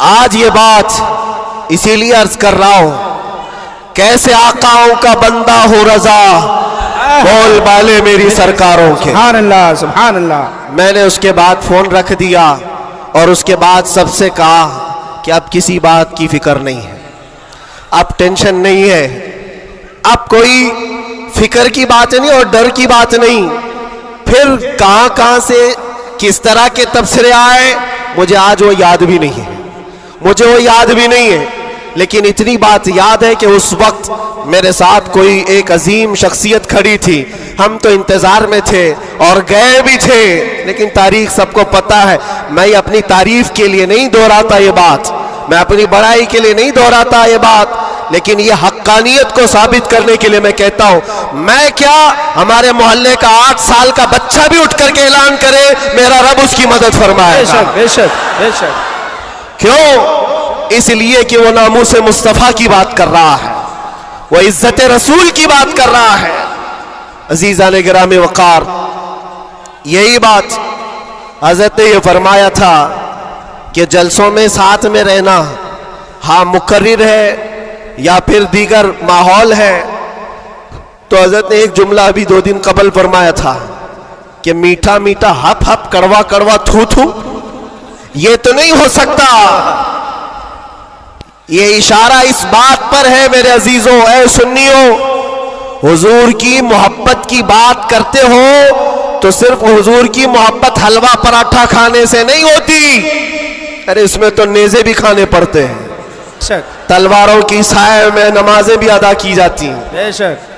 آج یہ بات اسی لیے عرض کر رہا ہوں، کیسے آقاؤں کا بندہ ہو رضا، بول بالے میری سرکاروں کے۔ سبحان اللہ سبحان اللہ۔ میں نے اس کے بعد فون رکھ دیا اور اس کے بعد سب سے کہا کہ اب کسی بات کی فکر نہیں ہے، اب ٹینشن نہیں ہے، اب کوئی فکر کی بات نہیں اور ڈر کی بات نہیں۔ پھر کہاں سے کس طرح کے تبصرے آئے مجھے آج وہ یاد بھی نہیں ہے، مجھے وہ یاد بھی نہیں ہے، لیکن اتنی بات یاد ہے کہ اس وقت میرے ساتھ کوئی ایک عظیم شخصیت کھڑی تھی، ہم تو انتظار میں تھے اور گئے بھی تھے، لیکن تاریخ سب کو پتا ہے۔ میں اپنی تعریف کے لیے نہیں دہراتا یہ بات، میں اپنی بڑائی کے لیے نہیں دہراتا یہ بات، لیکن یہ حقانیت کو ثابت کرنے کے لیے میں کہتا ہوں، میں کیا ہمارے محلے کا 8 سال کا بچہ بھی اٹھ کر کے اعلان کرے میرا رب اس کی مدد فرمائے بے شک بے شک بے شک۔ کیوں؟ اس لیے کہ وہ ناموس مصطفیٰ کی بات کر رہا ہے، وہ عزت رسول کی بات کر رہا ہے۔ عزیزان گرامی وقار، یہی بات حضرت نے یہ فرمایا تھا کہ جلسوں میں ساتھ میں رہنا، ہاں مقرر ہے یا پھر دیگر ماحول ہے، تو حضرت نے ایک جملہ ابھی 2 دن قبل فرمایا تھا کہ میٹھا میٹھا ہپ ہپ کڑوا کڑوا تھو تھو یہ تو نہیں ہو سکتا۔ یہ اشارہ اس بات پر ہے میرے عزیزوں، اے سنیوں، حضور کی محبت کی بات کرتے ہو تو صرف حضور کی محبت حلوہ پراٹھا کھانے سے نہیں ہوتی، ارے اس میں تو نیزے بھی کھانے پڑتے ہیں، تلواروں کی سائے میں نمازیں بھی ادا کی جاتی ہیں۔ بے شک۔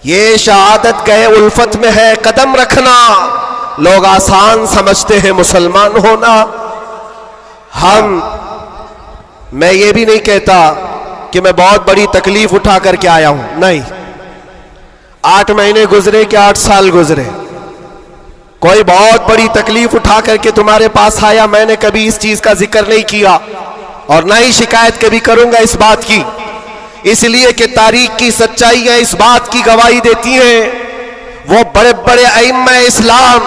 یہ شہادت گئے الفت میں ہے قدم رکھنا، لوگ آسان سمجھتے ہیں مسلمان ہونا۔ میں یہ بھی نہیں کہتا کہ میں بہت بڑی تکلیف اٹھا کر کے آیا ہوں، نہیں، 8 مہینے گزرے کہ 8 سال گزرے، کوئی بہت بڑی تکلیف اٹھا کر کے تمہارے پاس آیا، میں نے کبھی اس چیز کا ذکر نہیں کیا اور نہ ہی شکایت کبھی کروں گا اس بات کی، اس لیے کہ تاریخ کی سچائیاں اس بات کی گواہی دیتی ہیں، وہ بڑے بڑے ائمہ اسلام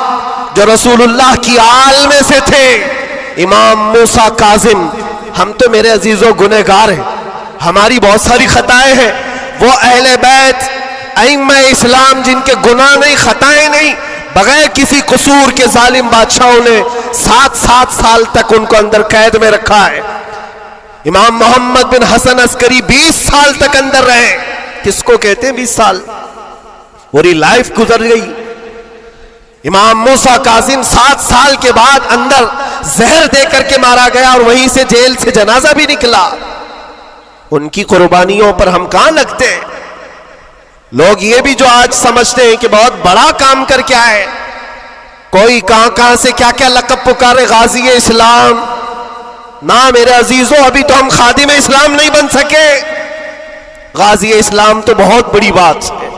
جو رسول اللہ کی آل میں سے تھے، امام موسیٰ کاظم، ہم تو میرے عزیزوں گنہگار ہیں، ہماری بہت ساری خطائیں ہیں، وہ اہل بیت ائمہ اسلام جن کے گناہ نہیں خطائیں نہیں، بغیر کسی قصور کے ظالم بادشاہوں نے 7 سال تک ان کو اندر قید میں رکھا ہے۔ امام محمد بن حسن عسکری 20 سال تک اندر رہے، کس کو کہتے ہیں 20 سال؟ پوری لائف گزر گئی۔ امام موسیٰ کاظم 7 سال کے بعد اندر زہر دے کر کے مارا گیا اور وہیں سے جیل سے جنازہ بھی نکلا۔ ان کی قربانیوں پر ہم کہاں لگتے ہیں؟ لوگ یہ بھی جو آج سمجھتے ہیں کہ بہت بڑا کام کر کے آئے، کوئی کہاں سے کیا کیا لقب پکارے، غازی اسلام، نہ میرے عزیزوں ابھی تو ہم خادم اسلام نہیں بن سکے، غازی اسلام تو بہت بڑی بات ہے،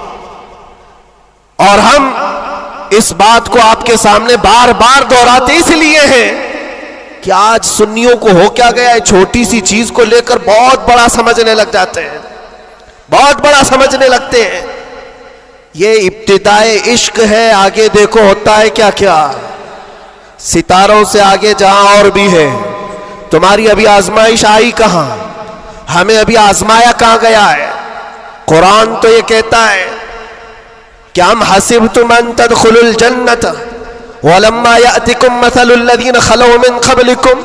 اور ہم اس بات کو آپ کے سامنے بار بار دہراتے اس لیے ہیں کہ آج سنیوں کو ہو کیا گیا ہے، چھوٹی سی چیز کو لے کر بہت بڑا سمجھنے لگ جاتے ہیں، بہت بڑا سمجھنے لگتے ہیں۔ یہ ابتدائے عشق ہے، آگے دیکھو ہوتا ہے کیا کیا، ستاروں سے آگے جہاں اور بھی ہے۔ تمہاری ابھی آزمائش آئی کہاں؟ ہمیں ابھی آزمایا کہاں گیا ہے؟ قرآن تو یہ کہتا ہے کہ ام حسبتم ان تدخلوا الجنة ولما يأتكم مثل الذين خلوا من قبلكم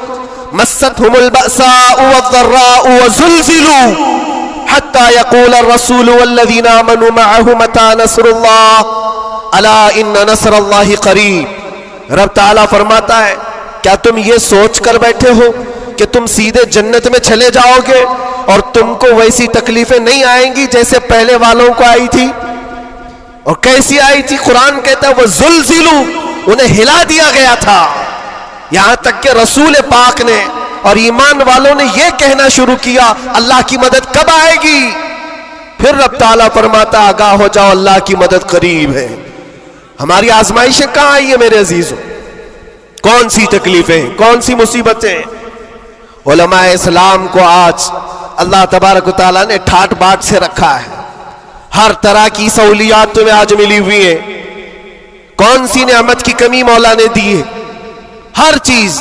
مستهم البأساء والضراء وزلزلوا حتى يقول الرسول والذين آمنوا معه متى نصر الله ألا إن نصر الله قريب۔ رب تعالیٰ فرماتا ہے کیا تم یہ سوچ کر بیٹھے ہو کہ تم سیدھے جنت میں چلے جاؤ گے اور تم کو ویسی تکلیفیں نہیں آئیں گی جیسے پہلے والوں کو آئی تھی؟ اور کیسی آئی تھی؟ قرآن کہتا ہے وہ زلزلوا، انہیں ہلا دیا گیا تھا، یہاں تک کہ رسول پاک نے اور ایمان والوں نے یہ کہنا شروع کیا اللہ کی مدد کب آئے گی؟ پھر رب تعالیٰ فرماتا آگاہ ہو جاؤ اللہ کی مدد قریب ہے۔ ہماری آزمائشیں کہاں آئی ہیں میرے عزیزوں؟ کون سی تکلیفیں، کون سی مصیبتیں؟ علماء اسلام کو آج اللہ تبارک و تعالیٰ نے ٹھاٹ باٹ سے رکھا ہے، ہر طرح کی سہولیات تمہیں آج ملی ہوئی ہیں، کون سی نعمت کی کمی مولا نے دی ہے؟ ہر چیز